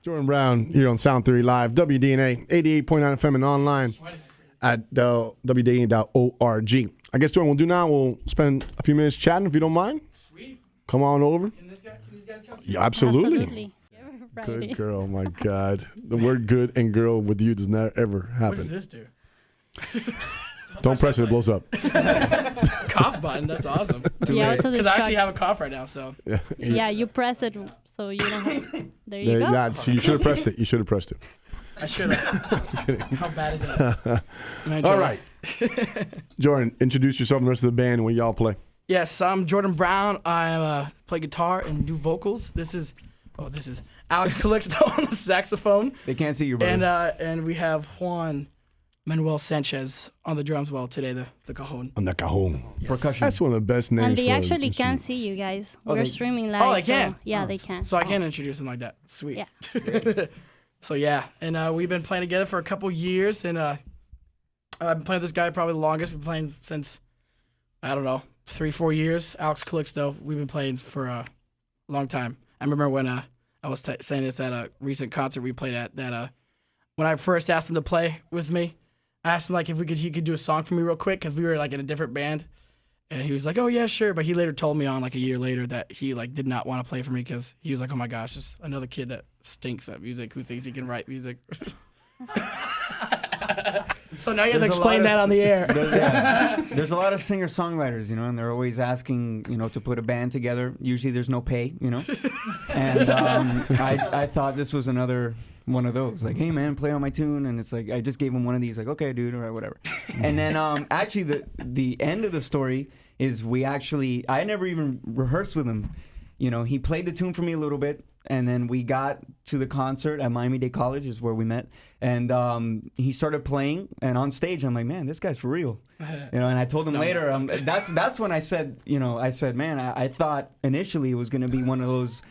Jordan Brown here on Sound Theory Live, WDNA 88.9 FM and online at WDNA.org. I guess, Jordan, we'll do now, we'll spend a few minutes chatting if you don't mind. Sweet. Come on over. Can these guys come too? Yeah, absolutely. Good girl, my God. The word good and girl with you does not ever happen. What does this do? Don't press it, it blows up. Cough button, that's awesome. Yeah, Because I actually have a cough right now, so. Yeah, you press it so you don't have. There you go. Yeah, so you should have pressed it. You should have pressed it. I should have. How bad is that? All right. Jordan, introduce yourself and the rest of the band when y'all play. Yes, I'm Jordan Brown. I play guitar and do vocals. This is Alex Calixto on the saxophone. They can't see you, brother. And we have Juan Manuel Sanchez on the drums. Well, today the cajon. On the cajon. Yes. Percussion. That's one of the best names. And they for actually an can instrument. see you guys. Oh, We're they- streaming live. Oh, they can? Yeah, they can. So I can introduce them like that. Sweet. Yeah. So yeah, and we've been playing together for a couple years, and I've been playing with this guy probably the longest. We've been playing since, I don't know, 3-4 years. Alex Calixto, we've been playing for a long time. I remember when I was saying this at a recent concert we played at, that when I first asked him to play with me, I asked him like if he could do a song for me real quick, because we were like in a different band. And he was like, oh, yeah, sure. But he later told me on like a year later that he like did not want to play for me because he was like, oh, my gosh, just another kid that stinks at music who thinks he can write music. So now you have to explain that on the air. There's a lot of singer-songwriters, and they're always asking, to put a band together. Usually there's no pay, And I thought this was another one of those. Like, hey, man, play on my tune. And it's like, I just gave him one of these. Like, okay, dude, all right, whatever. And then actually the end of the story is I never even rehearsed with him. He played the tune for me a little bit. And then we got to the concert at Miami-Dade College is where we met. And he started playing. And on stage, I'm like, man, this guy's for real. And I told him later, that's when I said, man, I thought initially it was going to be one of those,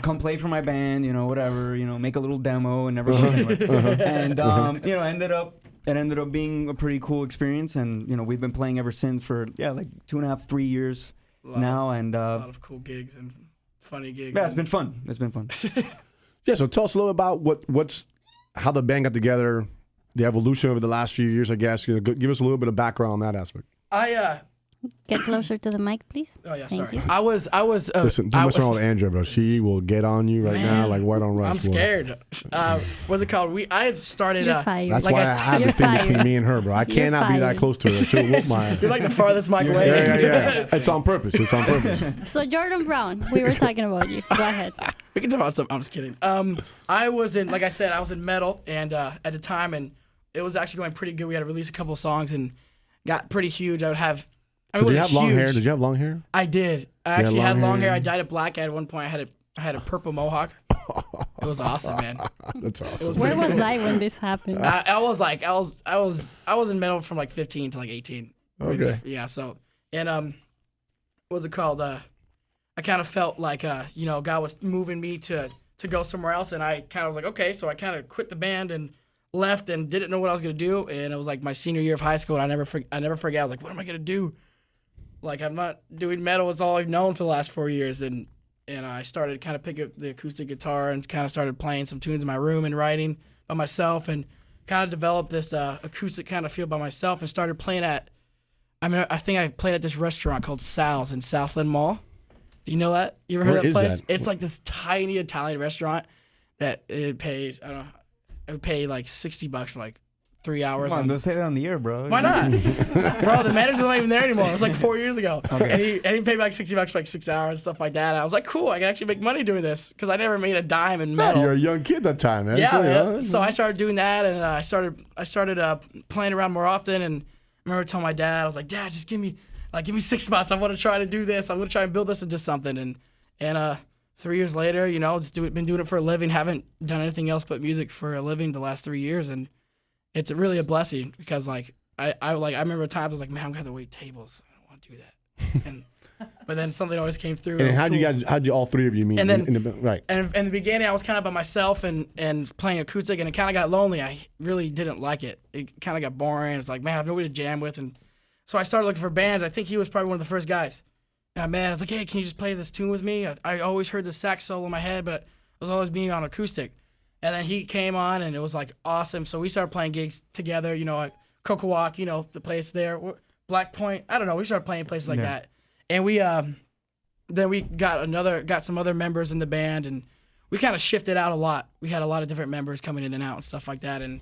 come play for my band, whatever, make a little demo and never go anywhere. And, it ended up being a pretty cool experience. And, we've been playing ever since for, like 2.5, 3 years now. And a lot of cool gigs and funny gigs. Yeah, it's been fun. Yeah, so tell us a little about how the band got together, the evolution over the last few years, I guess. Give us a little bit of background on that aspect. Get closer to the mic, please. Oh yeah, Thank sorry. you. I was. Listen, don't mess around with Andrea, bro. She will get on you right now, like white on rice. I'm scared. What's it called? I had started. You're fired. That's like why I said, have this thing fired. between me and her, bro. I cannot be that fired. close to her. She'll whoop my. You're like the farthest mic away. Yeah. It's on purpose. So Jordan Brown, we were talking about you. Go ahead. We can talk about something. I'm just kidding. I was in, like I said, I was in metal, and at the time, and it was actually going pretty good. We had to release a couple of songs and got pretty huge. I would have. So did you have long hair? Did you have long hair? I did. I actually had long hair. I dyed it black. At one point, I had a purple mohawk. It was awesome, man. That's awesome. Where was I when this happened? I was in metal from like 15 to like 18. Okay. Yeah. So what's it called? I kind of felt like God was moving me to go somewhere else, and I kind of was like, okay. So I kind of quit the band and left and didn't know what I was gonna do. And it was like my senior year of high school, and I never forget. I was like, what am I gonna do? Like, I'm not doing metal. It's all I've known for the last 4 years. And I started kind of picking up the acoustic guitar and kind of started playing some tunes in my room and writing by myself, and kind of developed this acoustic kind of feel by myself, and started playing I think I played at this restaurant called Sal's in Southland Mall. Do you know that? You ever heard of that place? It's like this tiny Italian restaurant that it would pay like $60 for like 3 hours. Come on, don't say that on the air, bro. Why not? Bro, the manager's not even there anymore. It was like 4 years ago. Okay. And he paid me like $60 for like 6 hours and stuff like that. And I was like, cool, I can actually make money doing this, because I never made a dime in metal. You're a young kid that time, man. Yeah, So, man. So I started doing that, and I started playing around more often. And I remember telling my dad, I was like, Dad, just give me 6 months. I want to try to do this. I'm going to try and build this into something. And 3 years later, been doing it for a living. Haven't done anything else but music for a living the last 3 years, and it's really a blessing, because like I remember times I was like, man, I'm gonna have to wait tables. I don't want to do that. But then something always came through. And how'd you all three of you meet? And then, right. And in the beginning, I was kind of by myself and playing acoustic, and it kind of got lonely. I really didn't like it. It kind of got boring. It's like, man, I have nobody to jam with, and so I started looking for bands. I think he was probably one of the first guys. Man, I was like, hey, can you just play this tune with me? I always heard the sax solo in my head, but it was always being on acoustic. And then he came on, and it was like awesome. So we started playing gigs together, at Kokowak, the place there, Black Point. I don't know. We started playing places like that, and we then we got some other members in the band, and we kind of shifted out a lot. We had a lot of different members coming in and out and stuff like that, and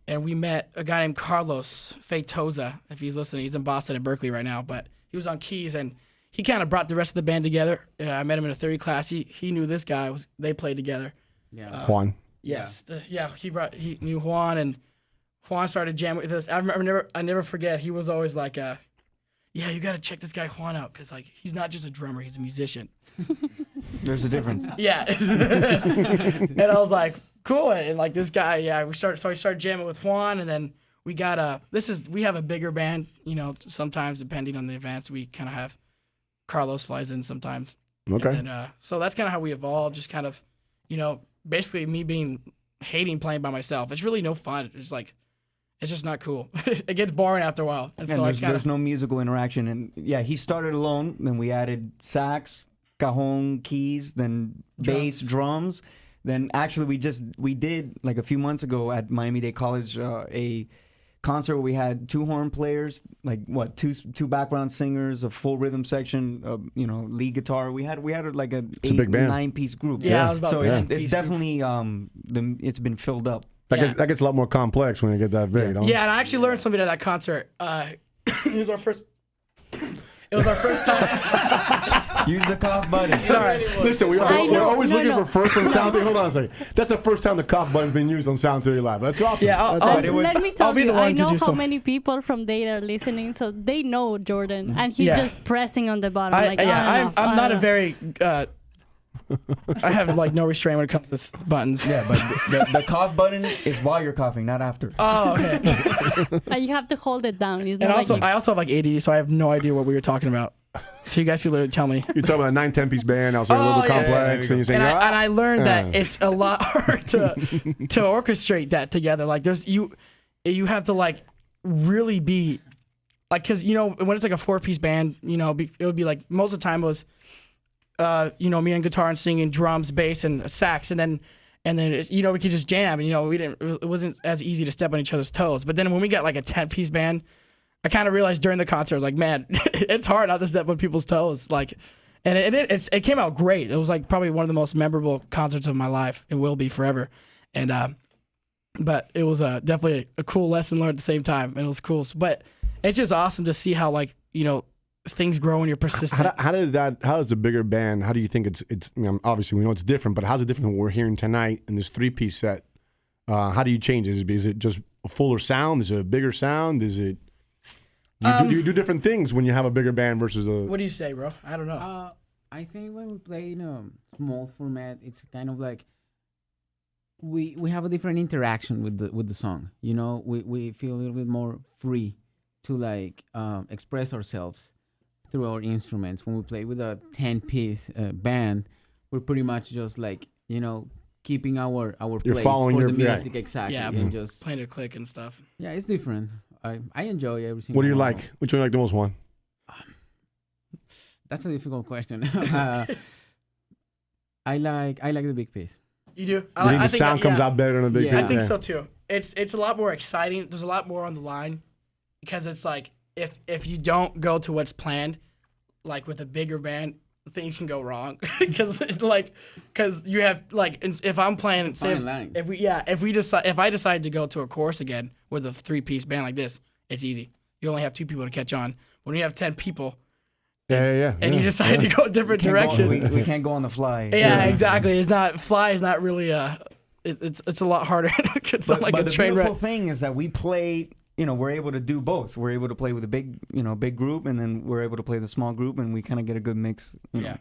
we met a guy named Carlos Feitosa. If he's listening, he's in Boston and Berkeley right now, but he was on keys, and he kind of brought the rest of the band together. I met him in a theory class. He knew this guy. They played together. Yeah. Juan. Yes. He knew Juan, and Juan started jamming with us. I never forget. He was always like, yeah, you got to check this guy Juan out, because like he's not just a drummer, he's a musician. There's a difference. Yeah. And I was like, cool. And like this guy, we started jamming with Juan, and then we got we have a bigger band, sometimes depending on the events, we kind of have Carlos flies in sometimes. Okay. And then, so that's kind of how we evolved, just kind of, basically me hating playing by myself. It's really no fun. It's just not cool. It gets boring after a while. And so there's no musical interaction. And yeah, he started alone. Then we added sax, cajon, keys, then bass, drums. Then actually we did like a few months ago at Miami-Dade College a concert where we had 2 horn players, like two background singers, a full rhythm section, lead guitar. We had like It's a big band. 9-piece group. Yeah, I was about so to say. it's definitely it's been filled up. That gets a lot more complex when you get that big. Yeah, and I actually learned something at that concert. It was our first time. Use the cough button. Sorry. Listen, we're always looking no. for first on Sound Theory. Hold on a second. That's the first time the cough button's been used on Sound Theory Live. That's awesome. Yeah, Let me tell I'll be you, the one I to know do how so. many people from Dade are listening, so they know Jordan, and he's Yeah. just pressing on the bottom. I'm not a very. I have like no restraint when it comes with buttons. Yeah, but the cough button is while you're coughing, not after. Oh, okay. And you have to hold it down. It's And not also, like I also have like ADD, so I have no idea what we were talking about. So you guys can literally tell me. You're talking about a 9-10-piece band. I was a little bit yes. complex. And you're saying, And I learned that it's a lot harder to orchestrate that together. Like you have to like really be like, because when it's like a 4-piece band, it would be like most of the time it was me and guitar and singing, drums, bass, and sax, and then it's, we could just jam, and it wasn't as easy to step on each other's toes. But then when we got like a 10-piece band, I kind of realized during the concert, I was like, man, it's hard not to step on people's toes. Like, and it came out great. It was like probably one of the most memorable concerts of my life. It will be forever. And but it was definitely a cool lesson learned at the same time. And it was cool. But it's just awesome to see how things grow when you're persistent. how does the bigger band, how do you think it's obviously we know it's different, but how's it different than what we're hearing tonight in this 3-piece set? How do you change it? Is it just a fuller sound? Is it a bigger sound? Is it do you do different things when you have a bigger band versus a... What do you say, bro? I don't know. I think when we play in a small format, it's kind of like we have a different interaction with the song. We feel a little bit more free to like express ourselves through our instruments. When we play with a 10-piece band, we're pretty much just like keeping our place following for your- the music exactly. Yeah, and just playing a click and stuff. yeah, it's different. I enjoy every single. What do you one. like? Which one you like the most, Juan? That's a difficult question. I like the big piece. You do? You think the sound comes out better than a big Yeah. I band? think so too. It's a lot more exciting. There's a lot more on the line because it's like if you don't go to what's planned, like with a bigger band, things can go wrong because you have like if I'm playing, say if I decide to go to a chorus again with a 3-piece band like this, it's easy. You only have 2 people to catch on. When you have 10 people, and you decide to go a different direction, We can't go on the fly. yeah, exactly. It's not really it's a lot harder. It's not like but a the train beautiful wreck. thing is that we play. We're able to do both. We're able to play with a big group, and then we're able to play the small group, and we kind of get a good mix. Yeah,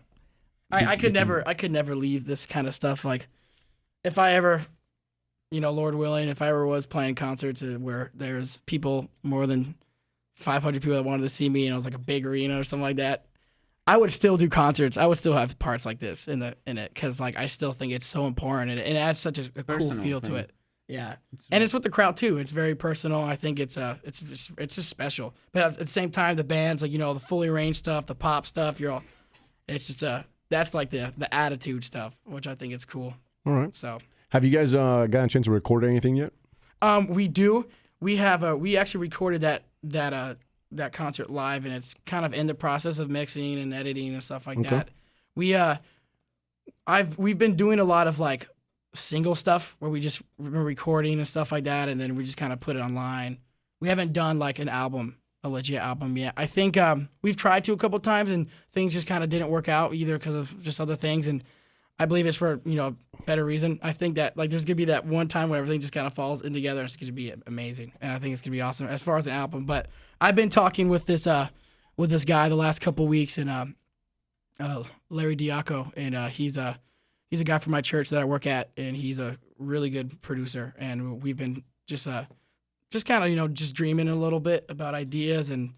I could never leave this kind of stuff. Like, if I ever, Lord willing, if I ever was playing concerts where there's people more than 500 people that wanted to see me, and it was like a big arena or something like that, I would still do concerts. I would still have parts like this in it because like I still think it's so important, and it adds such a cool Personal feel thing. to it. Yeah, and it's with the crowd too. It's very personal. I think it's just special. But at the same time, the bands like the fully arranged stuff, the pop stuff, it's just that's like the attitude stuff, which I think is cool. All right. So Have you guys got a chance to record anything yet? we do. We have we actually recorded that concert live, and it's kind of in the process of mixing and editing and stuff like that. We've been doing a lot of like single stuff where we just been recording and stuff like that, and then we just kind of put it online. We haven't done like an album, a legit album yet. I think we've tried to a couple times, and things just kind of didn't work out either because of just other things. And I believe it's for better reason. I think that like there's gonna be that one time when everything just kind of falls in together, and it's gonna be amazing. And I think it's gonna be awesome as far as an album. But I've been talking with this guy the last couple weeks, and Larry Diaco, and he's a guy from my church that I work at, and he's a really good producer. And we've been just kind of just dreaming a little bit about ideas and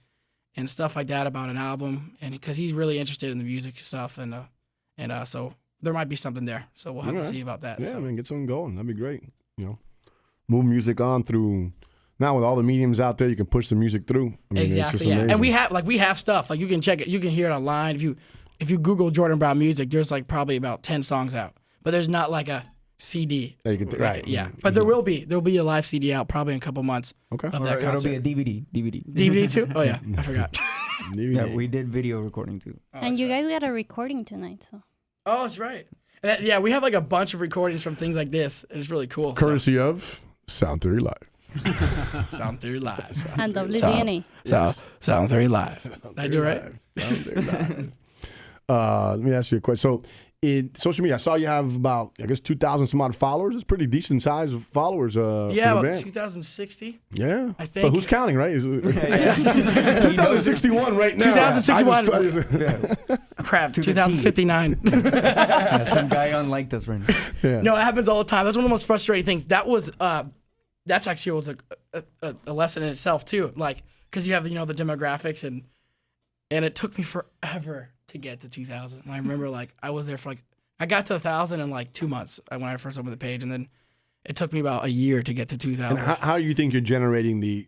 stuff like that about an album, and because he's really interested in the music stuff, and so there might be something there. So we'll have to see about that. Yeah, so. man, get something going. That'd be great. Move music on through. Now with all the mediums out there, you can push the music through. I mean, Exactly. It's just Yeah, amazing. and we have stuff like you can check it. You can hear it online if you Google Jordan Brown music. There's like probably about 10 songs out, but there's not like a CD. Yeah, you can right. Yeah, but there'll be a live CD out probably in a couple months. Okay. Of that It'll concert. be a DVD. DVD too? Oh yeah, I forgot. Yeah, we did video recording too. And you guys got a recording tonight, so. Oh, that's right. And we have like a bunch of recordings from things like this, and it's really cool. Courtesy of Sound Theory Live. Sound Theory Live. And WDNA. Sound Theory Live. Did I do it right? Sound Theory Live. Let me ask you a question. So, in social media, I saw you have about, 2,000 some odd followers. It's pretty decent size of followers. Yeah, for the about band. 2,060. Yeah, I think. But who's counting, right? 2061 right now. 2061. Crap, To the T. 2059. Yeah, some guy unliked us right now. Yeah. No, it happens all the time. That's one of the most frustrating things. That's actually was a lesson in itself too. Like, because you have the demographics, and it took me forever to get to 2,000. And I remember I was there for I got to 1,000 in 2 months when I first opened the page, and then it took me about a year to get to 2,000. And how do you think you're generating the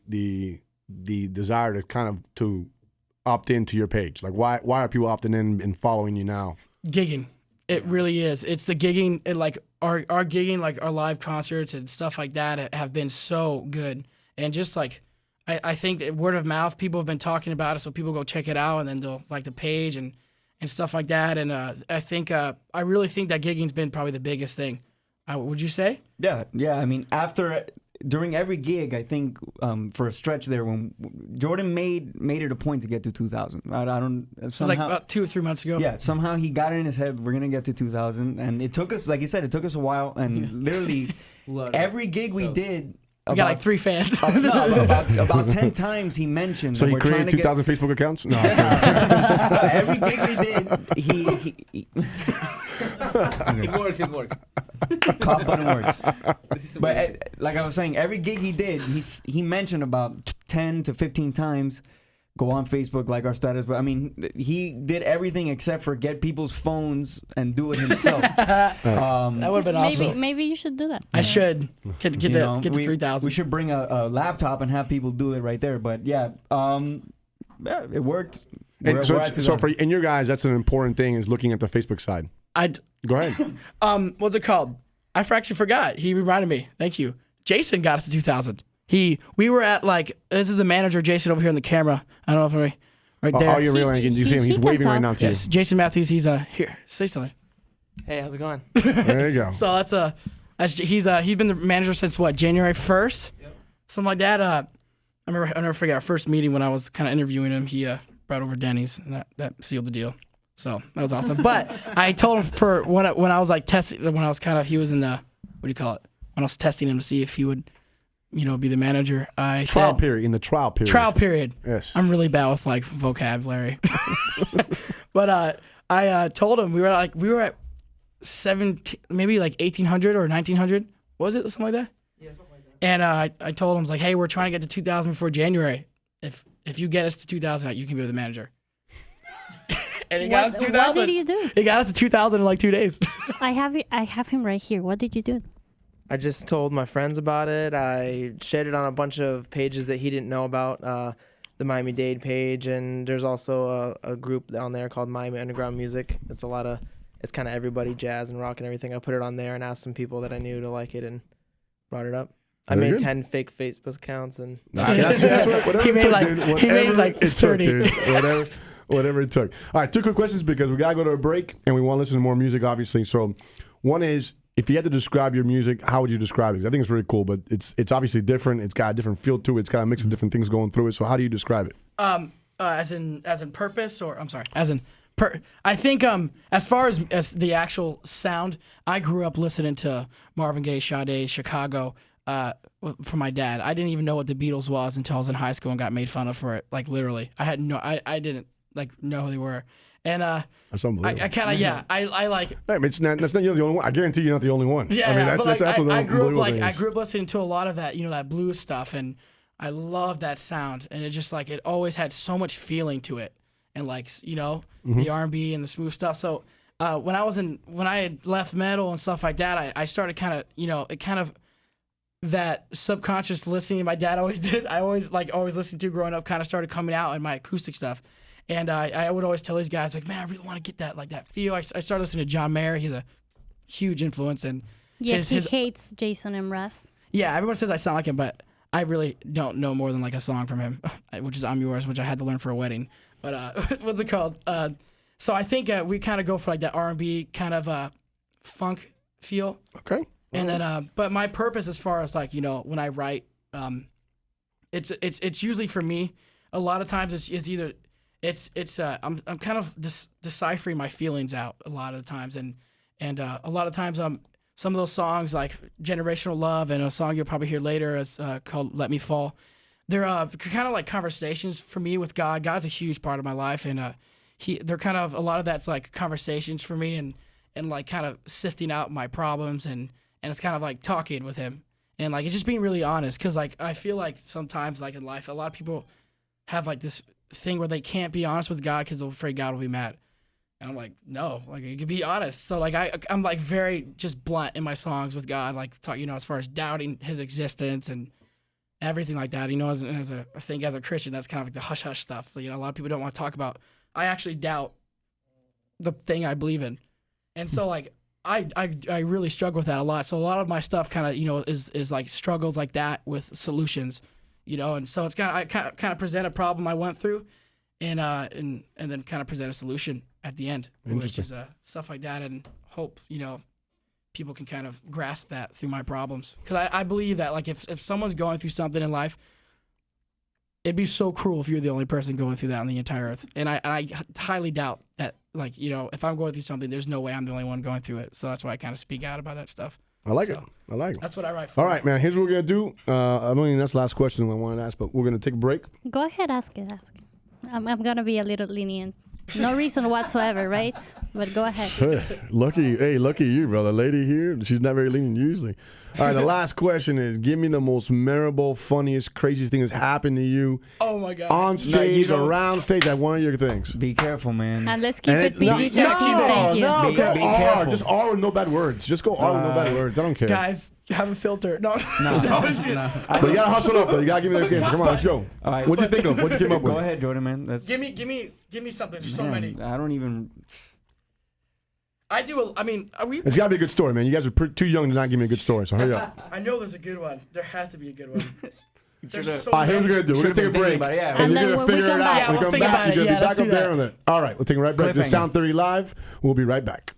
desire to kind of to opt into your page? Like, why are people opting in and following you now? Gigging. It really is. It's the gigging, and our gigging, our live concerts and stuff like that have been so good. And just I think that word of mouth, people have been talking about it, so people go check it out, and then they'll like the page and stuff like that. And I think I really think that gigging's been probably the biggest thing. Would you say? Yeah. I mean, during every gig, I think for a stretch there, when Jordan made it a point to get to 2,000. I don't. It was somehow, about 2 or 3 months ago. Yeah, somehow he got it in his head, we're gonna get to 2,000, and it took us, like you said, it took us a while, and literally every gig we did. We got 3 fans. About 10 times he mentioned. So that he we're trying created to 2,000 Facebook accounts? No. every gig we did, he It works. Cough button works. But like I was saying, every gig he did, he mentioned about 10 to 15 times, go on Facebook, like our status. But I mean, he did everything except for get people's phones and do it himself. That would have been awesome. Maybe you should do that. I should get the 3,000. We should bring a laptop and have people do it right there. But yeah, it worked. And so for in your guys, that's an important thing is looking at the Facebook side. Go ahead. What's it called? I actually forgot. He reminded me. Thank you. Jason got us to 2,000. We were at this is the manager, Jason, over here on the camera. I don't know if I'm right there. Oh, you're real. You see him. He's he waving can right talk. now to you. Yes, Jason Matthews. He's here. Say something. Hey, how's it going? There you go. So he's been the manager since what, January 1st? Yep. Something like that. I'll never forget our first meeting when I was kind of interviewing him. He brought over Denny's, and that sealed the deal. So that was awesome. But I told him when I was testing, when I was he was in the, what do you call it? When I was testing him to see if he would, be the manager. In the trial period. Yes. I'm really bad with vocabulary. But I told him we were at 17, maybe 1,800 or 1,900. Was it something like that? Yeah, something like that. And I told him hey, we're trying to get to 2,000 before January. If you get us to 2,000, you can be the manager. And he got us to 2,000. What did you do? He got us to 2,000 in 2 days. I have him right here. What did you do? I just told my friends about it. I shared it on a bunch of pages that he didn't know about, the Miami-Dade page, and there's also a group down there called Miami Underground Music. It's a lot of it's kind of everybody, jazz and rock and everything. I put it on there and asked some people that I knew to like it and brought it up. I Very made good. 10 fake Facebook accounts and That's whatever He it made took, like- dude. he made like it 30. Took, dude. Whatever it took. All right, 2 quick questions because we got to go to a break and we want to listen to more music, obviously. So one is, if you had to describe your music, how would you describe it? 'Cause I think it's very cool, but it's obviously different. It's got a different feel to it. It's got a mix of different things going through it. So how do you describe it? As in purpose, or I'm sorry, as in I think as far as the actual sound, I grew up listening to Marvin Gaye, Sade, Chicago from my dad. I didn't even know what the Beatles was until I was in high school and got made fun of for it. Like literally, I didn't like know who they were. And That's unbelievable. I kind of I like Hey, I mean, that's not you're the only one. I guarantee you're not the only one. yeah, I mean, but like, that's what the I grew up unbelievable like thing I is. grew up listening to a lot of that, that blues stuff, and I love that sound, and it just like it always had so much feeling to it, and like the R&B and the smooth stuff. So when I had left metal and stuff like that, I started kind of it kind of that subconscious listening my dad always did. I always listened to growing up kind of started coming out in my acoustic stuff. And I would always tell these guys, like, man, I really want to get that feel. I started listening to John Mayer. He's a huge influence. And Yeah, his, he his, hates Jason and Russ. yeah, everyone says I sound like him, but I really don't know more than like a song from him, which is I'm Yours, which I had to learn for a wedding. But what's it called? So I think we kind of go for like that R&B kind of funk feel. Okay. And then, but my purpose as far as like, when I write, it's usually for me, a lot of times it's either, I'm kind of deciphering my feelings out a lot of the times, and a lot of times some of those songs like Generational Love and a song you'll probably hear later is called Let Me Fall. They're kind of like conversations for me with God. God's a huge part of my life, and they're kind of a lot of that's like conversations for me, and like kind of sifting out my problems, and it's kind of like talking with Him, and like it's just being really honest, because like I feel like sometimes like in life a lot of people have like this thing where they can't be honest with God because they're afraid God will be mad. And I'm like, no, like you can be honest. So like I'm like very just blunt in my songs with God, like talk, as far as doubting His existence and everything like that. I think as a Christian, that's kind of like the hush hush stuff. A lot of people don't want to talk about. I actually doubt the thing I believe in, and so like I really struggle with that a lot. So a lot of my stuff kind of is like struggles like that with solutions. And so it's I kind of present a problem I went through, and then kind of present a solution at the end, which is stuff like that, and hope people can kind of grasp that through my problems, because I believe that like if someone's going through something in life, it'd be so cruel if you're the only person going through that on the entire earth, and I highly doubt that like if I'm going through something, there's no way I'm the only one going through it. So that's why I kind of speak out about that stuff. I like it. I like it. That's what I write for. All right, man. Here's what we're going to do. I don't think that's the last question I wanted to ask, but we're going to take a break. Go ahead, ask it. I'm going to be a little lenient. No reason whatsoever, right? But go ahead. Hey, lucky you, brother. Lady here, she's not very lenient usually. All right, the last question is, give me the most memorable, funniest, craziest thing that's happened to you Oh my God. on stage, don't- around stage, at one of your things. Be careful, man. And let's keep And it no, PG-13. keep it- Thank you. go Be R. careful. Just R with no bad words. Just go R with no bad words. I don't care. Guys, have a filter. No. No. But you gotta hustle up though. You gotta give me the answer. Come on, let's go. All right. What'd you think of? What'd you come up with? Go ahead, Jordan, man. That's Give me something. There's so man, many. I don't even. I do. It's gotta be a good story, man. You guys are too young to not give me a good story, so hurry up. I know there's a good one. There has to be a good one. There's so All right, here's what many. we're gonna do. We're gonna take a break. About it, yeah. And And you're then gonna when we figure it come out. back- Yeah, When we'll we come think back, about you're it. gonna Yeah, be let's back up do there that. on it. All right, we'll take a right break. This is Cliffhanger. Sound 30 Live. We'll be right back.